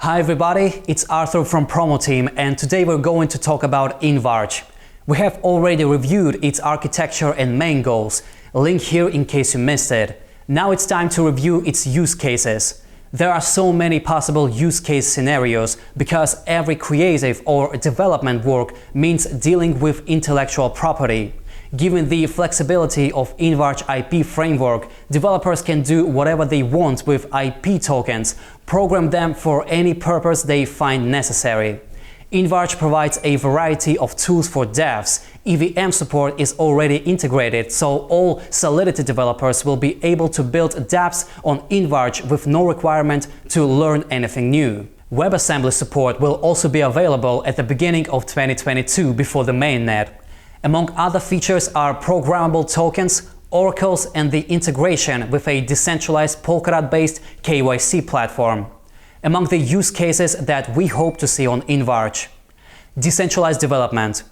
Hi everybody, it's Artur from PromoTeam, and today we're going to talk about InvArch. We have already reviewed its architecture and main goals. Link here in case you missed it. Now it's time to review its use cases. There are so many possible use case scenarios because every creative or development work means dealing with intellectual property. Given the flexibility of InvArch IP framework, developers can do whatever they want with IP tokens, program them for any purpose they find necessary. InvArch provides a variety of tools for devs. EVM support is already integrated, so all Solidity developers will be able to build dapps on InvArch with no requirement to learn anything new. WebAssembly support will also be available at the beginning of 2022 before the mainnet. Among other features are programmable tokens, oracles, and the integration with a decentralized Polkadot-based KYC platform. Among the use cases that we hope to see on InvArch: decentralized development.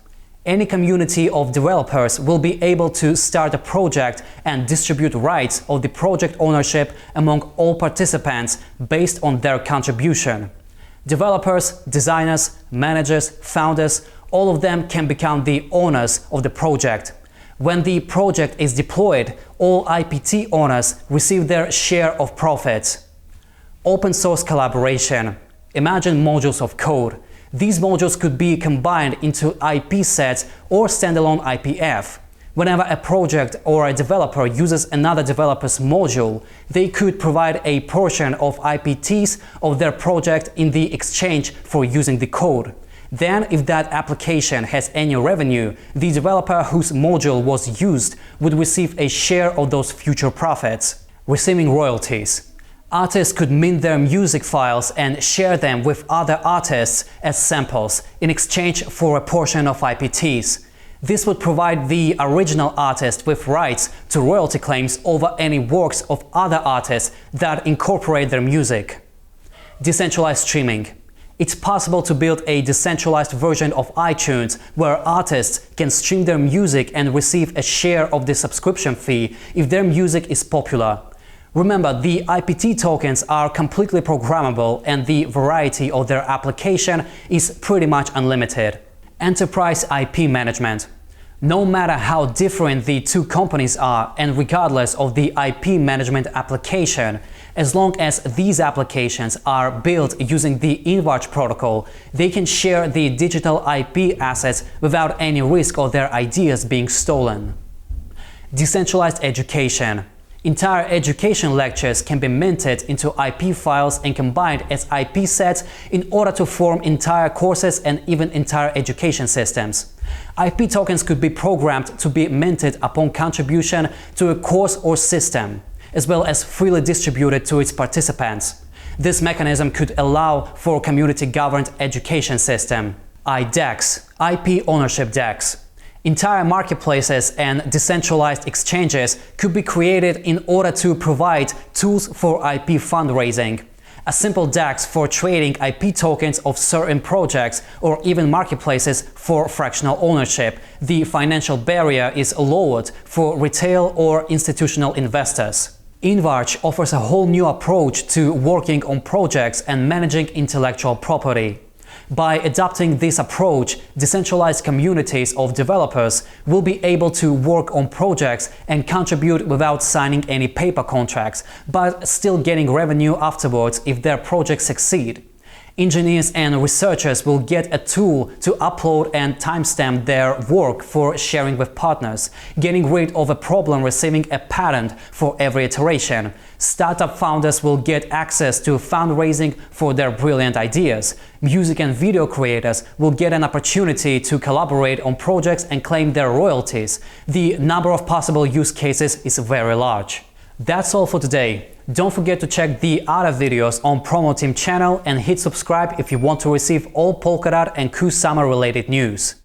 Any community of developers will be able to start a project and distribute rights of the project ownership among all participants based on their contribution. Developers, designers, managers, founders, all of them can become the owners of the project. When the project is deployed, all IPT owners receive their share of profits. Open source collaboration. Imagine modules of code. These modules could be combined into IP sets or standalone IPF. Whenever a project or a developer uses another developer's module, they could provide a portion of IPTs of their project in the exchange for using the code. Then, if that application has any revenue, the developer whose module was used would receive a share of those future profits. Receiving royalties. Artists could mint their music files and share them with other artists as samples in exchange for a portion of IPTs. This would provide the original artist with rights to royalty claims over any works of other artists that incorporate their music. Decentralized streaming. It's possible to build a decentralized version of iTunes where artists can stream their music and receive a share of the subscription fee if their music is popular. Remember, the IPT tokens are completely programmable and the variety of their application is pretty much unlimited. Enterprise IP management. No matter how different the two companies are and regardless of the IP management application, as long as these applications are built using the InvArch protocol, they can share the digital IP assets without any risk of their ideas being stolen. Decentralized education. Entire education lectures can be minted into IP files and combined as IP sets in order to form entire courses and even entire education systems. IP tokens could be programmed to be minted upon contribution to a course or system, as well as freely distributed to its participants. This mechanism could allow for community-governed education system. IDEX, IP ownership DEX. Entire marketplaces and decentralized exchanges could be created in order to provide tools for IP fundraising. A simple DEX for trading IP tokens of certain projects or even marketplaces for fractional ownership. The financial barrier is lowered for retail or institutional investors. InvArch offers a whole new approach to working on projects and managing intellectual property. By adopting this approach, decentralized communities of developers will be able to work on projects and contribute without signing any paper contracts, but still getting revenue afterwards if their projects succeed. Engineers and researchers will get a tool to upload and timestamp their work for sharing with partners, getting rid of a problem receiving a patent for every iteration. Startup founders will get access to fundraising for their brilliant ideas. Music and video creators will get an opportunity to collaborate on projects and claim their royalties. The number of possible use cases is very large. That's all for today. Don't forget to check the other videos on PromoTeam channel and hit subscribe if you want to receive all Polkadot and Kusama related news.